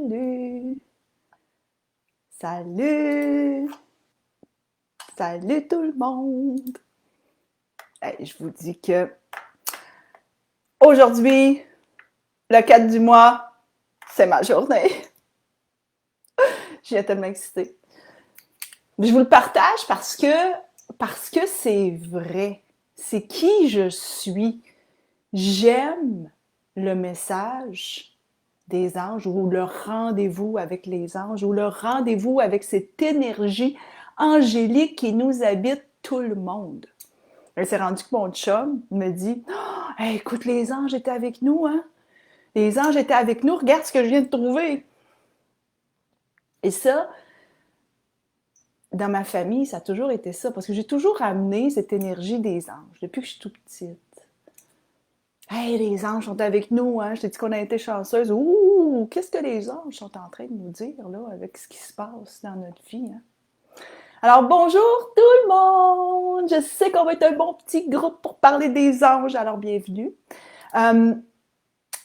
Salut! Salut! Salut tout le monde! Hey, je vous dis que aujourd'hui, le 4 du mois, c'est ma journée. Je viens tellement excitée. Je vous le partage parce que c'est vrai. C'est qui je suis. J'aime le message des anges ou le rendez-vous avec les anges ou le rendez-vous avec cette énergie angélique qui nous habite tout le monde. Elle s'est rendue que mon chum me dit oh, hey, écoute, les anges étaient avec nous, hein? Les anges étaient avec nous, regarde ce que je viens de trouver. Et ça, dans ma famille, ça a toujours été ça, parce que j'ai toujours amené cette énergie des anges depuis que je suis toute petite. Hey, les anges sont avec nous, hein? Je t'ai dit qu'on a été chanceuses. Ouh, qu'est-ce que les anges sont en train de nous dire, là, avec ce qui se passe dans notre vie, hein? Alors, bonjour tout le monde! Je sais qu'on va être un bon petit groupe pour parler des anges, alors bienvenue. Il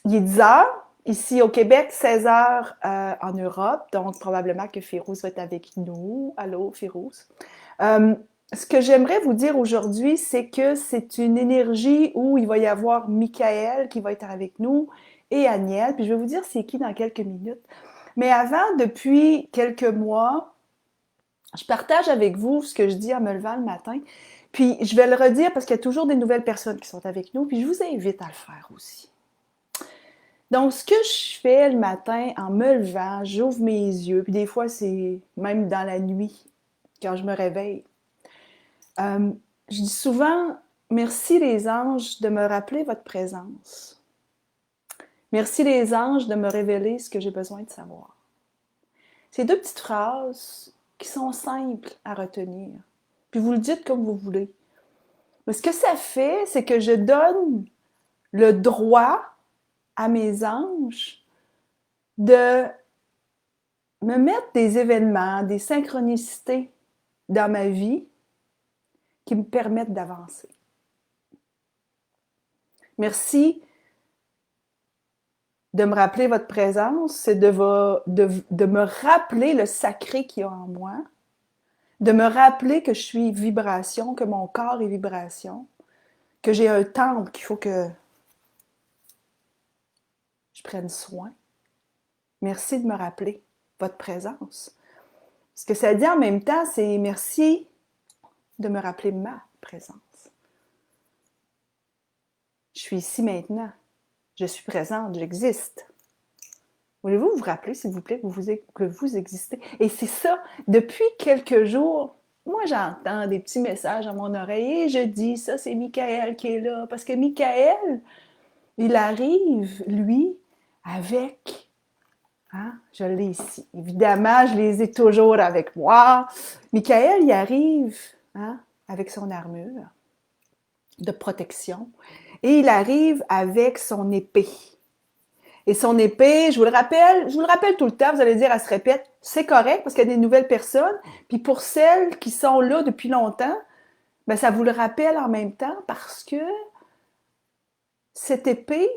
est 10 heures, ici au Québec, 16 heures en Europe, donc probablement que Férouz va être avec nous. Allô, Férouz? Ce que j'aimerais vous dire aujourd'hui, c'est que c'est une énergie où il va y avoir Michael qui va être avec nous et Aniel, puis je vais vous dire c'est qui dans quelques minutes. Mais avant, depuis quelques mois, je partage avec vous ce que je dis en me levant le matin, puis je vais le redire parce qu'il y a toujours des nouvelles personnes qui sont avec nous, puis je vous invite à le faire aussi. Donc, ce que je fais le matin en me levant, j'ouvre mes yeux, puis des fois, c'est même dans la nuit, quand je me réveille. Je dis souvent, merci les anges de me rappeler votre présence. Merci les anges de me révéler ce que j'ai besoin de savoir. C'est deux petites phrases qui sont simples à retenir. Puis vous le dites comme vous voulez. Mais ce que ça fait, c'est que je donne le droit à mes anges de me mettre des événements, des synchronicités dans ma vie qui me permettent d'avancer. Merci de me rappeler votre présence, c'est de me rappeler le sacré qu'il y a en moi, de me rappeler que je suis vibration, que mon corps est vibration, que j'ai un temple qu'il faut que je prenne soin. Merci de me rappeler votre présence. Ce que ça dit en même temps, c'est merci de me rappeler ma présence. Je suis ici maintenant. Je suis présente, j'existe. Voulez-vous vous rappeler, s'il vous plaît, que vous existez? Et c'est ça, depuis quelques jours, moi j'entends des petits messages à mon oreille et je dis, ça c'est Michael qui est là. Parce que Michael, il arrive, lui, avec... Hein, je l'ai ici. Évidemment, je les ai toujours avec moi. Michael, il arrive avec son armure de protection et il arrive avec son épée. Et son épée, je vous le rappelle tout le temps, vous allez dire, elle se répète, c'est correct parce qu'il y a des nouvelles personnes. Puis pour celles qui sont là depuis longtemps, ben ça vous le rappelle en même temps parce que cette épée,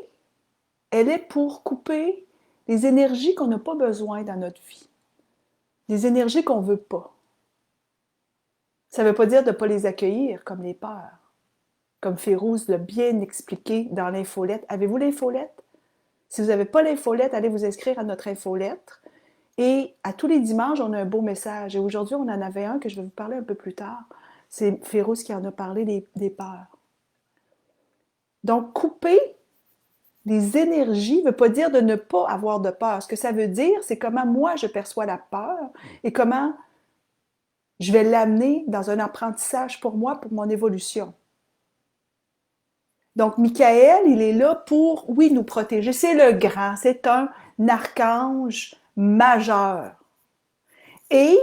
elle est pour couper les énergies qu'on n'a pas besoin dans notre vie. Des énergies qu'on ne veut pas. Ça ne veut pas dire de ne pas les accueillir comme les peurs. Comme Férouz l'a bien expliqué dans l'infolette. Avez-vous l'infolette? Si vous n'avez pas l'infolette, allez vous inscrire à notre infolettre. Et à tous les dimanches, on a un beau message. Et aujourd'hui, on en avait un que je vais vous parler un peu plus tard. C'est Férouz qui en a parlé des peurs. Donc, couper les énergies ne veut pas dire de ne pas avoir de peur. Ce que ça veut dire, c'est comment moi je perçois la peur et comment je vais l'amener dans un apprentissage pour moi, pour mon évolution. Donc, Michael, il est là pour, oui, nous protéger. C'est le grand, c'est un archange majeur. Et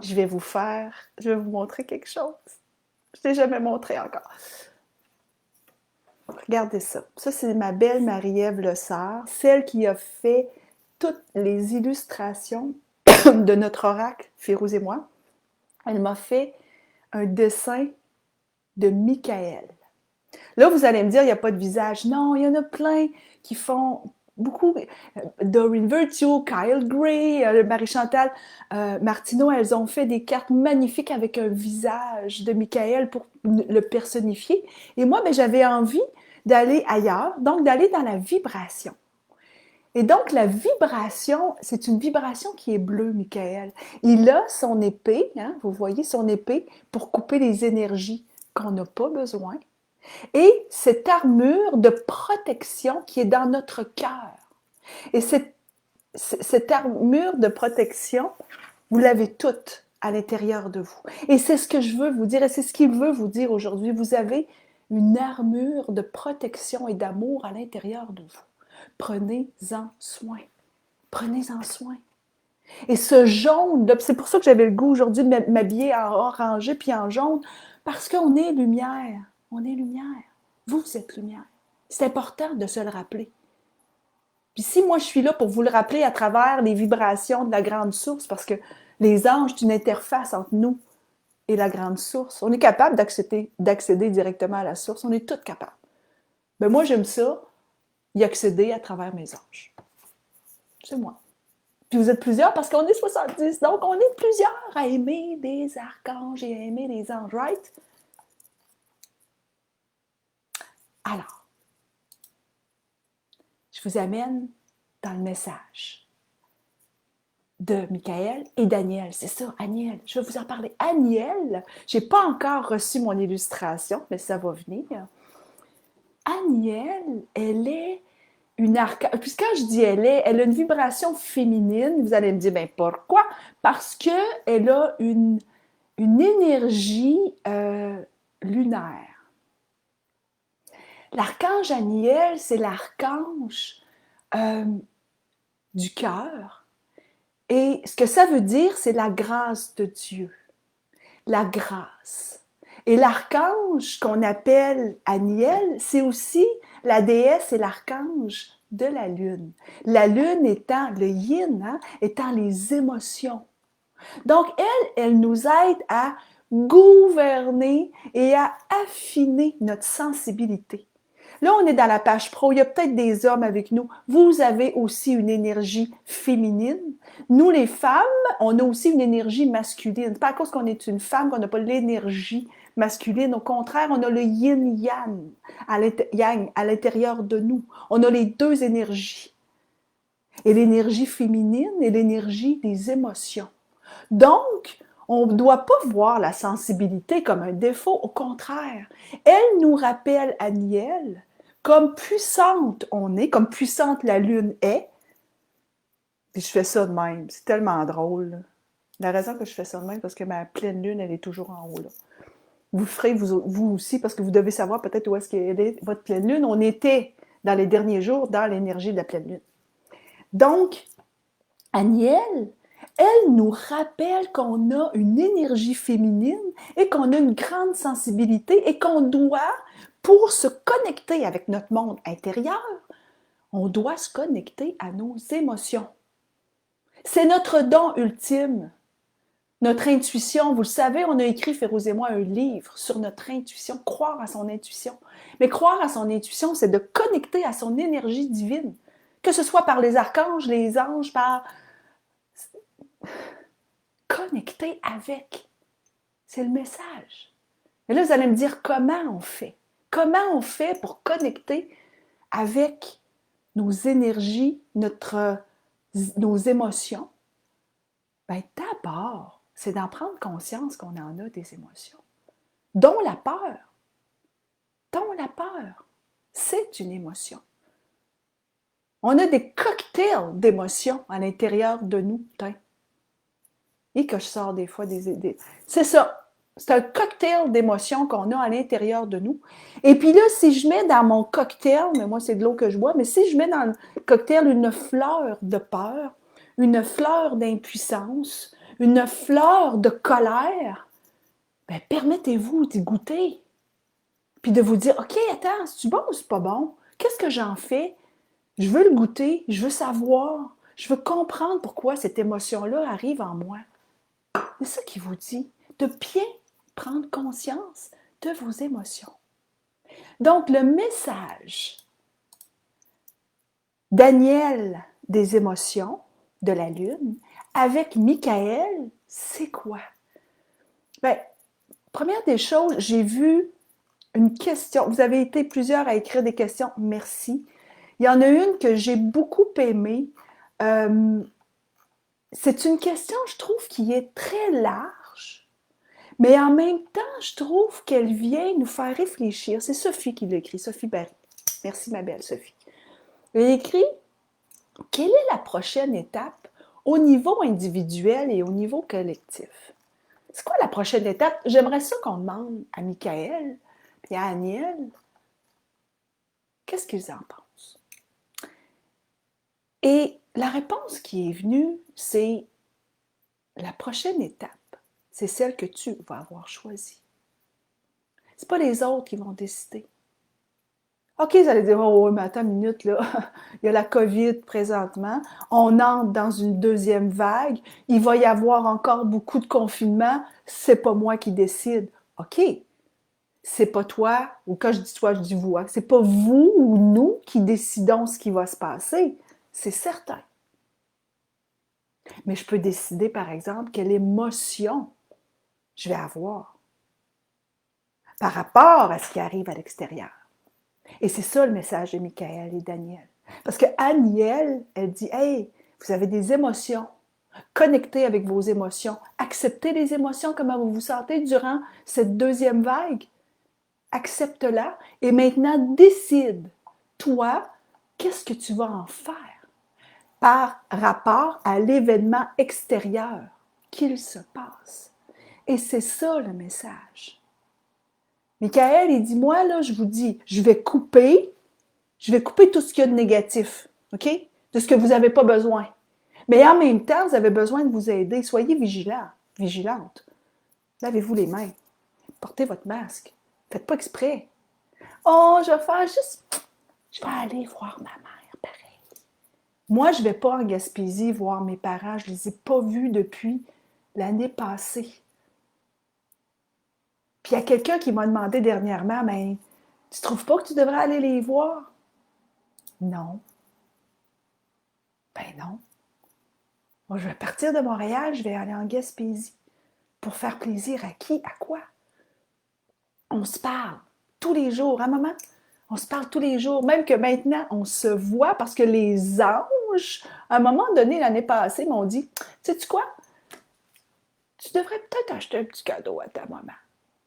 je vais vous montrer quelque chose. Je ne l'ai jamais montré encore. Regardez ça. Ça, c'est ma belle Marie-Ève Lessard, celle qui a fait toutes les illustrations de notre oracle, Férouz et moi. Elle m'a fait un dessin de Michael. Là, vous allez me dire, il n'y a pas de visage. Non, il y en a plein qui font beaucoup, Doreen Virtue, Kyle Gray, Marie-Chantal Martineau, elles ont fait des cartes magnifiques avec un visage de Michael pour le personnifier. Et moi, ben, j'avais envie d'aller ailleurs, donc d'aller dans la vibration. Et donc, la vibration, c'est une vibration qui est bleue, Michael. Il a son épée, hein, vous voyez son épée, pour couper les énergies qu'on n'a pas besoin. Et cette armure de protection qui est dans notre cœur. Et cette armure de protection, vous l'avez toute à l'intérieur de vous. Et c'est ce que je veux vous dire, et c'est ce qu'il veut vous dire aujourd'hui. Vous avez une armure de protection et d'amour à l'intérieur de vous. Prenez-en soin. Prenez-en soin. Et ce jaune, c'est pour ça que j'avais le goût aujourd'hui de m'habiller en orangé puis en jaune, parce qu'on est lumière. On est lumière. Vous êtes lumière. C'est important de se le rappeler. Puis si moi je suis là pour vous le rappeler à travers les vibrations de la grande source, parce que les anges, c'est une interface entre nous et la grande source. On est capable d'accéder directement à la source. On est tous capables. Mais moi, j'aime ça, y accéder à travers mes anges. C'est moi. Puis vous êtes plusieurs parce qu'on est 70, donc on est plusieurs à aimer des archanges et à aimer les anges, right? Alors, je vous amène dans le message de Michael et Daniel. C'est ça, Aniel. Je vais vous en parler. Aniel, je n'ai pas encore reçu mon illustration, mais ça va venir. Aniel, elle est une archange. Puis quand je dis elle a une vibration féminine. Vous allez me dire, ben pourquoi? Parce qu'elle a une énergie lunaire. L'archange Aniel, c'est l'archange du cœur. Et ce que ça veut dire, c'est la grâce de Dieu. La grâce. Et l'archange qu'on appelle Aniel, c'est aussi la déesse et l'archange de la lune. La lune étant le yin, hein, étant les émotions. Donc, elle nous aide à gouverner et à affiner notre sensibilité. Là, on est dans la page pro. Il y a peut-être des hommes avec nous. Vous avez aussi une énergie féminine. Nous, les femmes, on a aussi une énergie masculine. Pas à cause qu'on est une femme qu'on n'a pas l'énergie masculine. Au contraire, on a le yin-yang à l'intérieur de nous. On a les deux énergies. Et l'énergie féminine et l'énergie des émotions. Donc, on ne doit pas voir la sensibilité comme un défaut. Au contraire, elle nous rappelle, Aniel, comme puissante on est, comme puissante la lune est. Puis je fais ça de même. C'est tellement drôle. La raison que je fais ça de même, parce que ma pleine lune, elle est toujours en haut. Là. Vous ferez vous aussi, parce que vous devez savoir peut-être où est-ce qu'elle est, votre pleine lune. On était, dans les derniers jours, dans l'énergie de la pleine lune. Donc, Aniel, elle nous rappelle qu'on a une énergie féminine et qu'on a une grande sensibilité et qu'on doit, pour se connecter avec notre monde intérieur, on doit se connecter à nos émotions. C'est notre don ultime, notre intuition. Vous le savez, on a écrit, Férouz et moi, un livre sur notre intuition, croire à son intuition. Mais croire à son intuition, c'est de connecter à son énergie divine, que ce soit par les archanges, les anges, par... Connecter avec. C'est le message. Et là, vous allez me dire comment on fait. Comment on fait pour connecter avec nos énergies, nos émotions? Bien, d'abord, c'est d'en prendre conscience qu'on en a des émotions. Dont la peur. Dont la peur. C'est une émotion. On a des cocktails d'émotions à l'intérieur de nous. Et que je sors des fois des... C'est ça. C'est un cocktail d'émotions qu'on a à l'intérieur de nous. Et puis là, si je mets dans mon cocktail, mais moi, c'est de l'eau que je bois, mais si je mets dans le cocktail une fleur de peur, une fleur d'impuissance, une fleur de colère, bien, permettez-vous d'y goûter. Puis de vous dire, OK, attends, c'est bon ou c'est pas bon? Qu'est-ce que j'en fais? Je veux le goûter, je veux savoir, je veux comprendre pourquoi cette émotion-là arrive en moi. C'est ça qui vous dit, de bien prendre conscience de vos émotions. Donc, le message Daniel des émotions de la Lune avec Michael, c'est quoi? Bien, première des choses, j'ai vu une question. Vous avez été plusieurs à écrire des questions. Merci. Il y en a une que j'ai beaucoup aimée. C'est une question, je trouve, qui est très large, mais en même temps, je trouve qu'elle vient nous faire réfléchir. C'est Sophie qui l'a écrit, Sophie Barry. Merci, ma belle Sophie. Elle a écrit « Quelle est la prochaine étape au niveau individuel et au niveau collectif? » C'est quoi la prochaine étape? J'aimerais ça qu'on demande à Michael et à Aniel qu'est-ce qu'ils en pensent. Et la réponse qui est venue, c'est la prochaine étape, c'est celle que tu vas avoir choisie. C'est pas les autres qui vont décider. OK, vous allez dire, oh, oui, mais attends une minute, là, il y a la COVID présentement, on entre dans une deuxième vague, il va y avoir encore beaucoup de confinement, c'est pas moi qui décide. OK, c'est pas toi, ou quand je dis toi, je dis vous, hein, c'est pas vous ou nous qui décidons ce qui va se passer, c'est certain. Mais je peux décider, par exemple, quelle émotion je vais avoir par rapport à ce qui arrive à l'extérieur. Et c'est ça le message de Michael et Daniel. Parce que Aniel, elle dit, hey, vous avez des émotions. Connectez avec vos émotions. Acceptez les émotions, comment vous vous sentez durant cette deuxième vague. Accepte-la et maintenant décide, toi, qu'est-ce que tu vas en faire par rapport à l'événement extérieur qu'il se passe. Et c'est ça le message. Michael, il dit, moi, là, je vous dis, je vais couper tout ce qu'il y a de négatif, OK? De ce que vous n'avez pas besoin. Mais en même temps, vous avez besoin de vous aider. Soyez vigilants, vigilantes. Lavez-vous les mains. Portez votre masque. Faites pas exprès. Oh, je vais faire juste... Je vais aller voir ma mère, pareil. Moi, je ne vais pas en Gaspésie voir mes parents. Je ne les ai pas vus depuis l'année passée. Puis il y a quelqu'un qui m'a demandé dernièrement, mais tu trouves pas que tu devrais aller les voir? Non. Ben non. Moi, je vais partir de Montréal, je vais aller en Gaspésie. Pour faire plaisir à qui? À quoi? On se parle tous les jours, hein, maman? On se parle tous les jours, même que maintenant, on se voit parce que les anges, à un moment donné, l'année passée, m'ont dit, sais-tu quoi? Tu devrais peut-être acheter un petit cadeau à ta maman.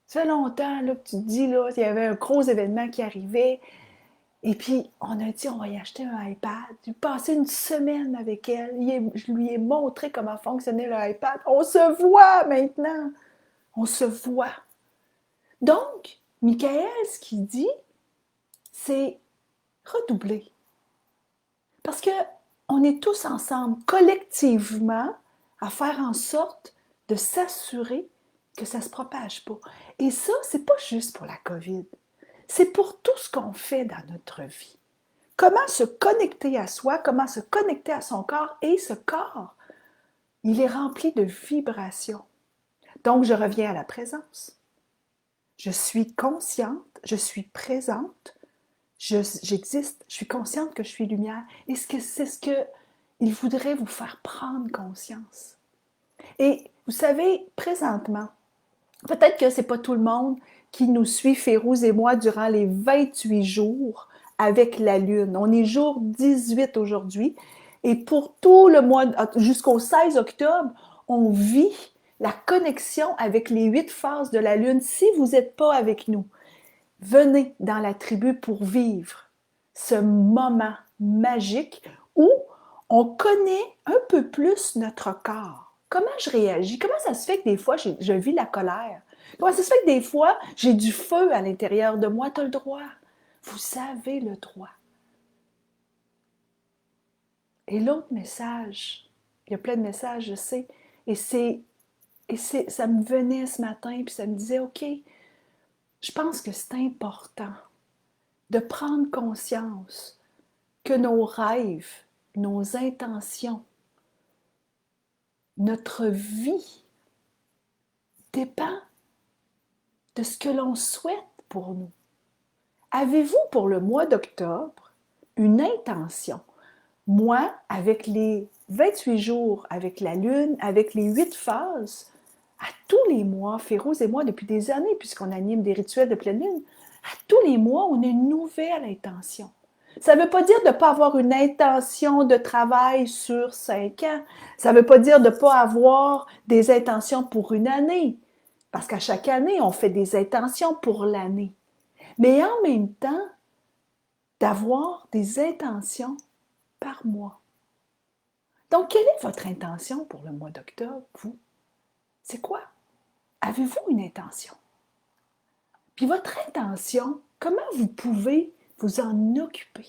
Ça fait longtemps là, que tu te dis, là, il y avait un gros événement qui arrivait. Et puis, on a dit, on va y acheter un iPad. J'ai passé une semaine avec elle. Je lui ai montré comment fonctionnait le iPad. On se voit maintenant. On se voit. Donc, Michael, ce qu'il dit, c'est redoubler. Parce qu'on est tous ensemble, collectivement, à faire en sorte de s'assurer que ça ne se propage pas. Et ça, c'est pas juste pour la COVID. C'est pour tout ce qu'on fait dans notre vie. Comment se connecter à soi, comment se connecter à son corps. Et ce corps, il est rempli de vibrations. Donc, je reviens à la présence. Je suis consciente, je suis présente, j'existe, je suis consciente que je suis lumière. Et c'est ce qu'il voudrait vous faire prendre conscience. Et vous savez, présentement, peut-être que ce n'est pas tout le monde qui nous suit, Férouz et moi, durant les 28 jours avec la Lune. On est jour 18 aujourd'hui. Et pour tout le mois, jusqu'au 16 octobre, on vit la connexion avec les 8 phases de la Lune. Si vous n'êtes pas avec nous, venez dans la tribu pour vivre ce moment magique où on connaît un peu plus notre corps. Comment je réagis? Comment ça se fait que des fois, je vis la colère? Comment ça se fait que des fois, j'ai du feu à l'intérieur de moi? Tu as le droit. Vous avez le droit. Et l'autre message, il y a plein de messages, je sais, ça me venait ce matin, puis ça me disait, OK, je pense que c'est important de prendre conscience que nos rêves, nos intentions, notre vie dépend de ce que l'on souhaite pour nous. Avez-vous pour le mois d'octobre une intention? Moi, avec les 28 jours, avec la Lune, avec les 8 phases, à tous les mois, Férouz et moi, depuis des années, puisqu'on anime des rituels de pleine Lune, à tous les mois, on a une nouvelle intention. Ça ne veut pas dire de ne pas avoir une intention de travail sur 5 ans. Ça ne veut pas dire de ne pas avoir des intentions pour une année. Parce qu'à chaque année, on fait des intentions pour l'année. Mais en même temps, d'avoir des intentions par mois. Donc, quelle est votre intention pour le mois d'octobre, vous? C'est quoi? Avez-vous une intention? Puis votre intention, comment vous pouvez vous en occuper?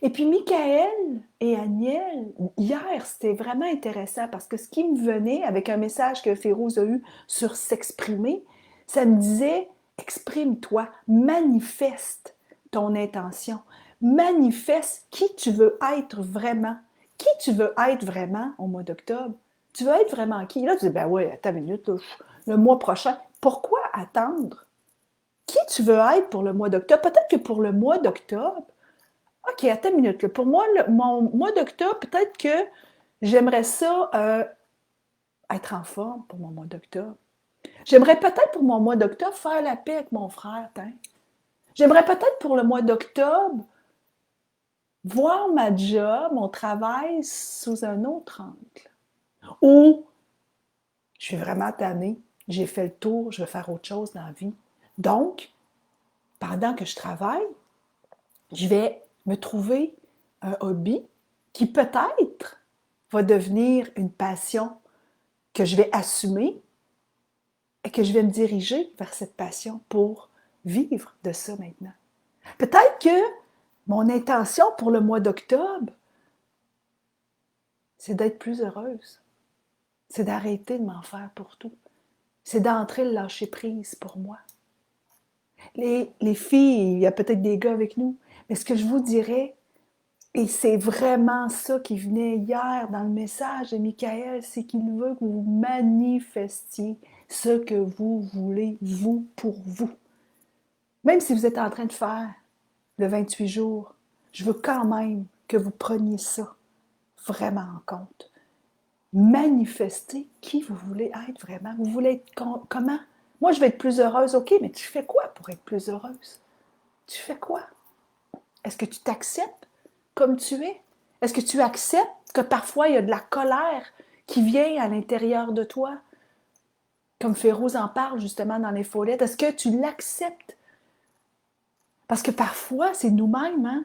Et puis Michael et Aniel, hier, c'était vraiment intéressant parce que ce qui me venait avec un message que Férouz a eu sur s'exprimer, ça me disait, exprime-toi, manifeste ton intention, manifeste qui tu veux être vraiment. Qui tu veux être vraiment au mois d'octobre? Tu veux être vraiment qui? Là, tu dis, ben oui, attends une minute, là, le mois prochain. Pourquoi attendre? Qui tu veux être pour le mois d'octobre? Peut-être que pour le mois d'octobre, OK, attends une minute. Là. Pour moi, mon mois d'octobre, peut-être que j'aimerais ça être en forme pour mon mois d'octobre. J'aimerais peut-être pour mon mois d'octobre faire la paix avec mon frère. Hein? J'aimerais peut-être pour le mois d'octobre voir ma job, mon travail sous un autre angle. Ou je suis vraiment tannée, j'ai fait le tour, je veux faire autre chose dans la vie. Donc, pendant que je travaille, je vais me trouver un hobby qui peut-être va devenir une passion que je vais assumer et que je vais me diriger vers cette passion pour vivre de ça maintenant. Peut-être que mon intention pour le mois d'octobre, c'est d'être plus heureuse. C'est d'arrêter de m'en faire pour tout. C'est d'entrer le lâcher-prise pour moi. Les filles, il y a peut-être des gars avec nous, mais ce que je vous dirais, et c'est vraiment ça qui venait hier dans le message de Michael, c'est qu'il veut que vous manifestiez ce que vous voulez, vous, pour vous. Même si vous êtes en train de faire le 28 jours, je veux quand même que vous preniez ça vraiment en compte. Manifestez qui vous voulez être vraiment. Vous voulez être comment? Moi, je vais être plus heureuse. OK, mais tu fais quoi pour être plus heureuse? Tu fais quoi? Est-ce que tu t'acceptes comme tu es? Est-ce que tu acceptes que parfois il y a de la colère qui vient à l'intérieur de toi? Comme Férouz en parle justement dans les follettes. Est-ce que tu l'acceptes? Parce que parfois, c'est nous-mêmes, hein?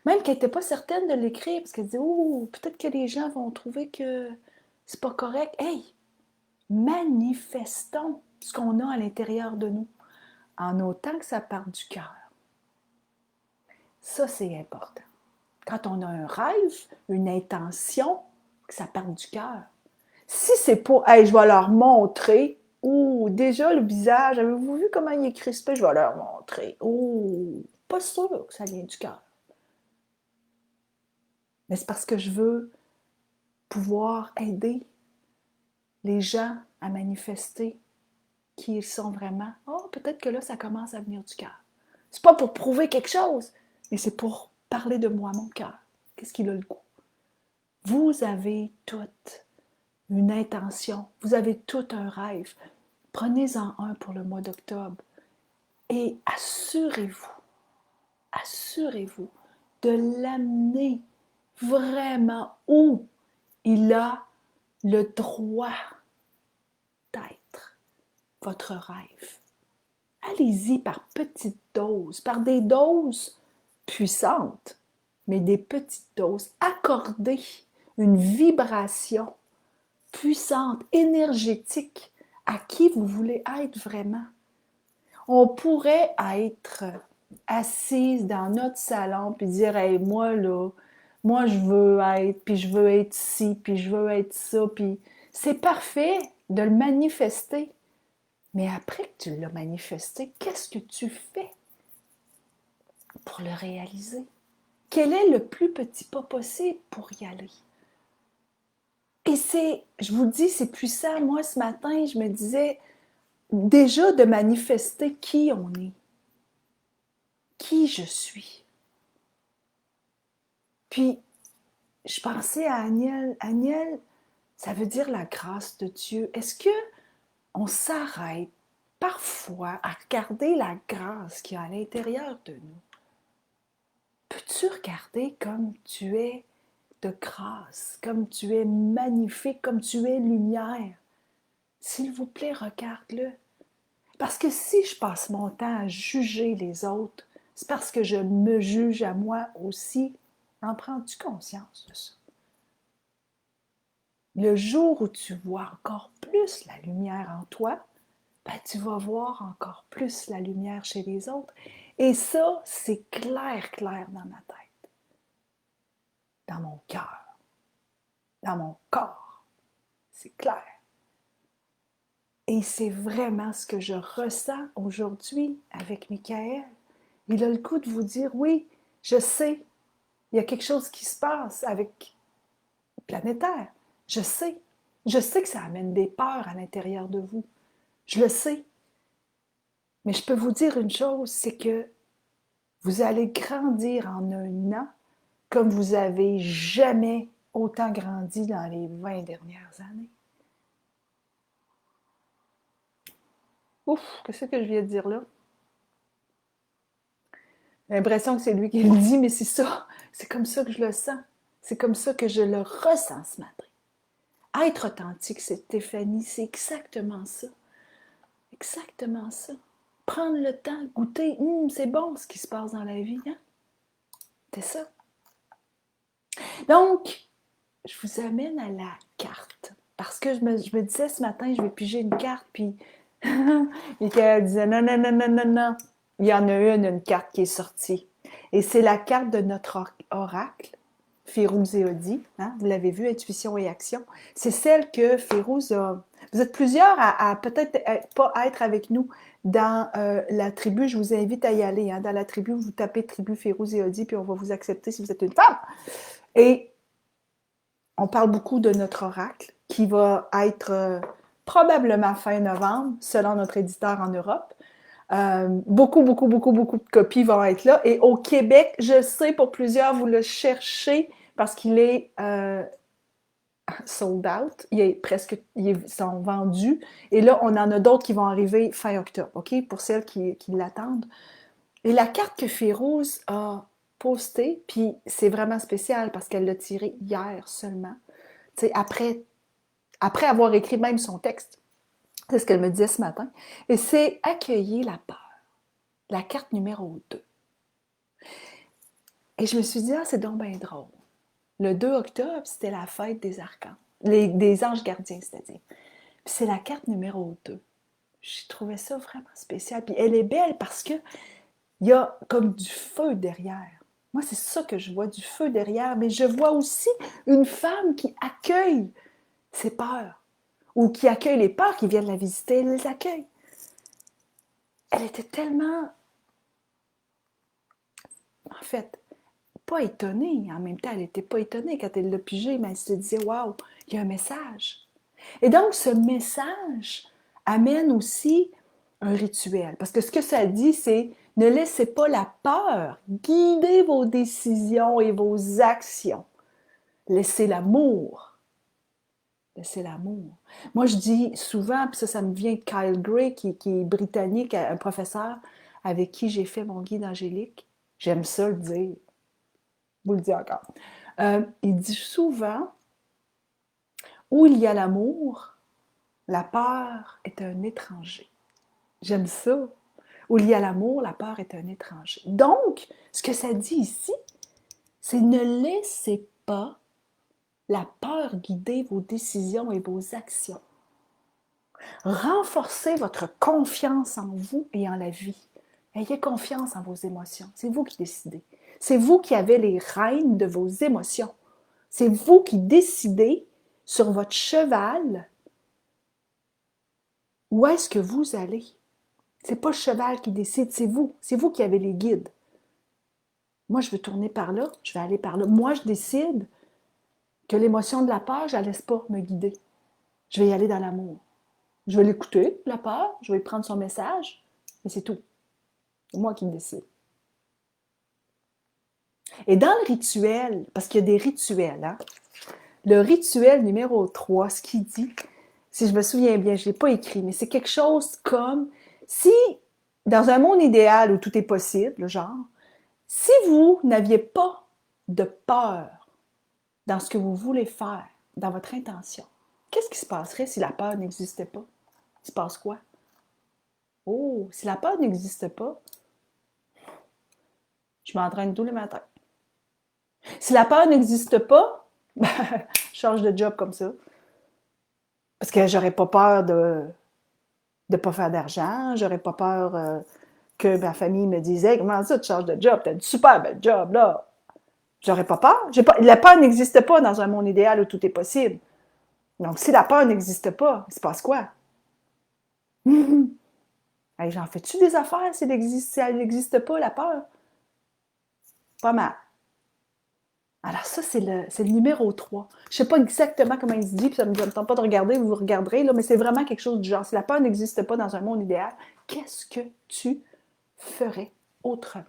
Même qu'elle n'était pas certaine de l'écrire, parce qu'elle disait, oh, peut-être que les gens vont trouver que c'est pas correct. Hey, manifestons ce qu'on a à l'intérieur de nous, en autant que ça parte du cœur. Ça, c'est important. Quand on a un rêve, une intention, que ça parte du cœur. Si c'est pour, hey, je vais leur montrer, ou déjà le visage, avez-vous vu comment il est crispé? Je vais leur montrer. Oh, pas sûr que ça vient du cœur. Mais c'est parce que je veux pouvoir aider les gens à manifester qui ils sont vraiment. Oh, peut-être que là, ça commence à venir du cœur. C'est pas pour prouver quelque chose, mais c'est pour parler de moi, mon cœur. Qu'est-ce qu'il a le goût? Vous avez toute une intention, vous avez tout un rêve. Prenez-en un pour le mois d'octobre et assurez-vous de l'amener vraiment où il a le droit d'être, votre rêve. Allez-y par petites doses, par des doses puissantes, mais des petites doses. Accordez une vibration puissante, énergétique à qui vous voulez être vraiment. On pourrait être assise dans notre salon puis dire hey, moi là, moi je veux être, puis je veux être ci, puis je veux être ça, puis c'est parfait de le manifester. Mais après que tu l'as manifesté, qu'est-ce que tu fais pour le réaliser? Quel est le plus petit pas possible pour y aller? Et c'est, je vous dis, c'est puissant. Moi, ce matin, je me disais déjà de manifester qui on est, qui je suis. Puis, je pensais à Agnès. Agnès, ça veut dire la grâce de Dieu. Est-ce que on s'arrête parfois à regarder la grâce qu'il y a à l'intérieur de nous? Peux-tu regarder comme tu es de grâce, comme tu es magnifique, comme tu es lumière? S'il vous plaît, regarde-le. Parce que si je passe mon temps à juger les autres, c'est parce que je me juge à moi aussi. En prends-tu conscience de ça? Le jour où tu vois encore plus la lumière en toi, ben, tu vas voir encore plus la lumière chez les autres. Et ça, c'est clair, clair dans ma tête, dans mon cœur, dans mon corps. C'est clair. Et c'est vraiment ce que je ressens aujourd'hui avec Michael. Il a le coup de vous dire, oui, je sais, il y a quelque chose qui se passe avec Planétaire. Je sais. Je sais que ça amène des peurs à l'intérieur de vous. Je le sais. Mais je peux vous dire une chose, c'est que vous allez grandir en un an comme vous avez jamais autant grandi dans les 20 dernières années. Ouf, qu'est-ce que je viens de dire là? J'ai l'impression que c'est lui qui le dit, mais c'est ça. C'est comme ça que je le sens. C'est comme ça que je le ressens ce matin. Être authentique, c'est Stéphanie, c'est exactement ça. Exactement ça. Prendre le temps, goûter, c'est bon ce qui se passe dans la vie, hein? C'est ça. Donc, je vous amène à la carte. Parce que je me disais ce matin, je vais piger une carte, puis Michael disait non, non, non, non, non, non. Il y en a une carte qui est sortie. Et c'est la carte de notre oracle, Férouz et Odi. Hein? Vous l'avez vu, Intuition et Action. C'est celle que Férouz a. Vous êtes plusieurs à peut-être pas être avec nous dans la tribu. Je vous invite à y aller. Hein? Dans la tribu, vous tapez tribu Férouz et Odi, puis on va vous accepter si vous êtes une femme. Et on parle beaucoup de notre oracle qui va être probablement fin novembre, selon notre éditeur en Europe. Beaucoup de copies vont être là. Et au Québec, je sais pour plusieurs, vous le cherchez parce qu'il est sold out. Ils sont vendus. Et là, on en a d'autres qui vont arriver fin octobre, OK? Pour celles qui l'attendent. Et la carte que Férouz a postée, puis c'est vraiment spécial parce qu'elle l'a tirée hier seulement. Tu sais, après avoir écrit même son texte. C'est ce qu'elle me disait ce matin. Et c'est accueillir la peur. La carte numéro 2. Et je me suis dit, c'est donc bien drôle. Le 2 octobre, c'était la fête des archanges, des anges gardiens, c'est-à-dire. Puis c'est la carte numéro 2. J'ai trouvé ça vraiment spécial. Puis elle est belle parce que il y a comme du feu derrière. Moi, c'est ça que je vois, du feu derrière. Mais je vois aussi une femme qui accueille ses peurs. Ou qui accueille les peurs qui viennent la visiter, elle les accueille. Elle était tellement, en fait, pas étonnée. En même temps, elle n'était pas étonnée quand elle l'a pigé, mais elle se disait, waouh, il y a un message. Et donc, ce message amène aussi un rituel. Parce que ce que ça dit, c'est ne laissez pas la peur guider vos décisions et vos actions. Laissez l'amour. Laissez l'amour. Moi, je dis souvent, puis ça me vient de Kyle Gray, qui est britannique, un professeur avec qui j'ai fait mon guide angélique. J'aime ça le dire. Je vous le dis encore. Il dit souvent, où il y a l'amour, la peur est un étranger. J'aime ça. Où il y a l'amour, la peur est un étranger. Donc, ce que ça dit ici, c'est ne laissez pas la peur guider vos décisions et vos actions. Renforcez votre confiance en vous et en la vie. Ayez confiance en vos émotions. C'est vous qui décidez. C'est vous qui avez les rênes de vos émotions. C'est vous qui décidez sur votre cheval où est-ce que vous allez. C'est pas le cheval qui décide, c'est vous. C'est vous qui avez les guides. Moi, je veux tourner par là, je vais aller par là. Moi, je décide que l'émotion de la peur, je ne la laisse pas me guider. Je vais y aller dans l'amour. Je vais l'écouter, la peur, je vais prendre son message, mais c'est tout. C'est moi qui me décide. Et dans le rituel, parce qu'il y a des rituels, hein, le rituel numéro 3, ce qu'il dit, si je me souviens bien, je ne l'ai pas écrit, mais c'est quelque chose comme si, dans un monde idéal où tout est possible, genre, si vous n'aviez pas de peur dans ce que vous voulez faire, dans votre intention, qu'est-ce qui se passerait si la peur n'existait pas? Il se passe quoi? Oh, si la peur n'existe pas, je m'entraîne tous les matins. Si la peur n'existe pas, ben, je change de job comme ça. Parce que j'aurais pas peur de ne pas faire d'argent, j'aurais pas peur que ma famille me disait comment ça tu changes de job, t'as un super bel job là. J'aurais pas peur. La peur n'existe pas dans un monde idéal où tout est possible. Donc si la peur n'existe pas, il se passe quoi? Hey, j'en fais-tu des affaires si elle n'existe pas, la peur? Pas mal. Alors ça, c'est le numéro 3. Je ne sais pas exactement comment il se dit, puis ça ne me tente pas de regarder, vous regarderez, là, mais c'est vraiment quelque chose du genre. Si la peur n'existe pas dans un monde idéal, qu'est-ce que tu ferais autrement?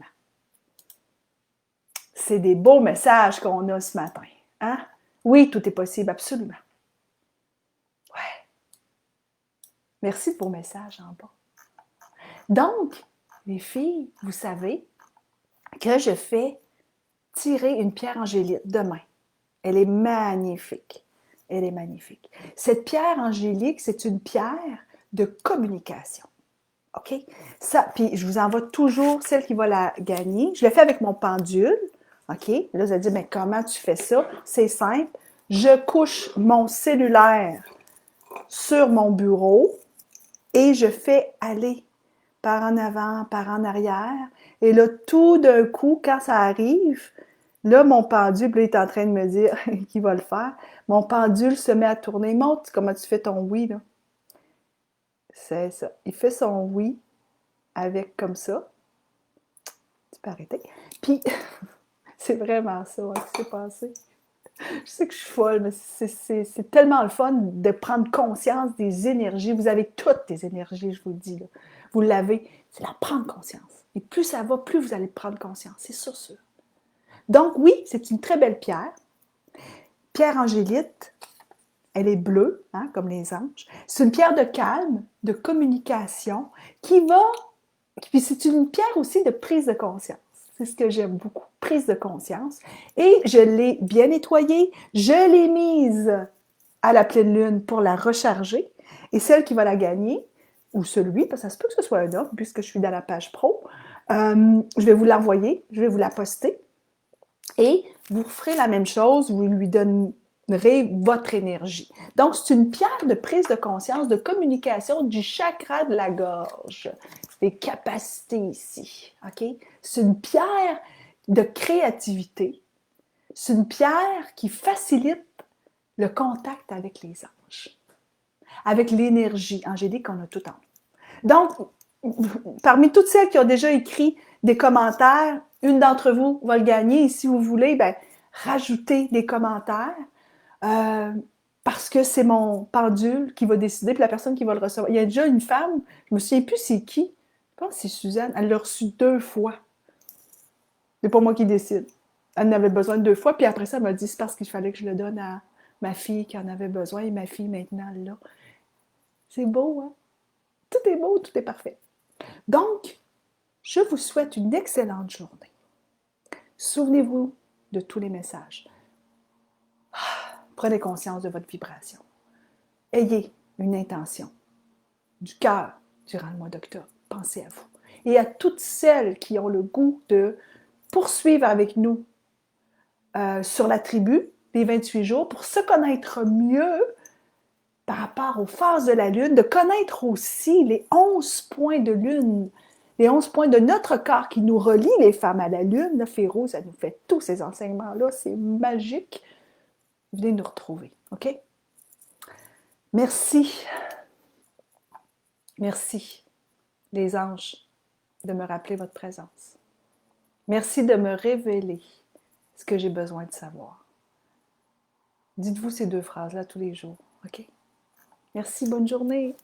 C'est des beaux messages qu'on a ce matin. Hein? Oui, tout est possible, absolument. Ouais. Merci de vos messages en bas. Donc, les filles, vous savez que je fais tirer une pierre angélite demain. Elle est magnifique. Elle est magnifique. Cette pierre angélique, c'est une pierre de communication. OK? Ça, puis je vous envoie toujours celle qui va la gagner. Je l'ai fait avec mon pendule. OK? Là, vous allez dire, mais comment tu fais ça? C'est simple. Je couche mon cellulaire sur mon bureau et je fais aller par en avant, par en arrière. Et là, tout d'un coup, quand ça arrive, là, mon pendule, là, il est en train de me dire qu'il va le faire. Mon pendule se met à tourner. Montre comment tu fais ton oui, là. C'est ça. Il fait son oui avec comme ça. Tu peux arrêter. Puis, c'est vraiment ça hein, qui s'est passé. Je sais que je suis folle, mais c'est tellement le fun de prendre conscience des énergies. Vous avez toutes des énergies, je vous le dis. Là. Vous l'avez. C'est la prendre conscience. Et plus ça va, plus vous allez prendre conscience. C'est sûr. Donc, oui, c'est une très belle pierre. Pierre angélite, elle est bleue, hein, comme les anges. C'est une pierre de calme, de communication, qui va... Puis c'est une pierre aussi de prise de conscience. C'est ce que j'aime beaucoup, prise de conscience. Et je l'ai bien nettoyée, je l'ai mise à la pleine lune pour la recharger. Et celle qui va la gagner, ou celui, parce que ça se peut que ce soit un homme, puisque je suis dans la page pro, je vais vous l'envoyer, je vais vous la poster. Et vous ferez la même chose, vous lui donnerez votre énergie. Donc, c'est une pierre de prise de conscience, de communication du chakra de la gorge. Des capacités ici, OK? C'est une pierre de créativité. C'est une pierre qui facilite le contact avec les anges, avec l'énergie angélique qu'on a tout en nous. Donc, parmi toutes celles qui ont déjà écrit des commentaires, une d'entre vous va le gagner. Et si vous voulez, ben, rajoutez des commentaires parce que c'est mon pendule qui va décider, puis la personne qui va le recevoir. Il y a déjà une femme, je me souviens plus c'est qui, je pense que c'est Suzanne, elle l'a reçu 2 fois. C'est pas moi qui décide. Elle en avait besoin 2 fois, puis après ça, elle m'a dit c'est parce qu'il fallait que je le donne à ma fille qui en avait besoin, et ma fille maintenant, là. C'est beau, hein? Tout est beau, tout est parfait. Donc, je vous souhaite une excellente journée. Souvenez-vous de tous les messages. Prenez conscience de votre vibration. Ayez une intention du cœur durant le mois d'octobre. Pensez à vous. Et à toutes celles qui ont le goût de poursuivre avec nous sur la tribu les 28 jours pour se connaître mieux par rapport aux phases de la Lune, de connaître aussi les 11 points de Lune, les 11 points de notre corps qui nous relient les femmes à la Lune. Là, Férouz, elle nous fait tous ces enseignements-là, c'est magique. Venez nous retrouver, OK? Merci. Merci, les anges, de me rappeler votre présence. Merci de me révéler ce que j'ai besoin de savoir. Dites-vous ces 2 phrases-là tous les jours, OK? Merci, bonne journée.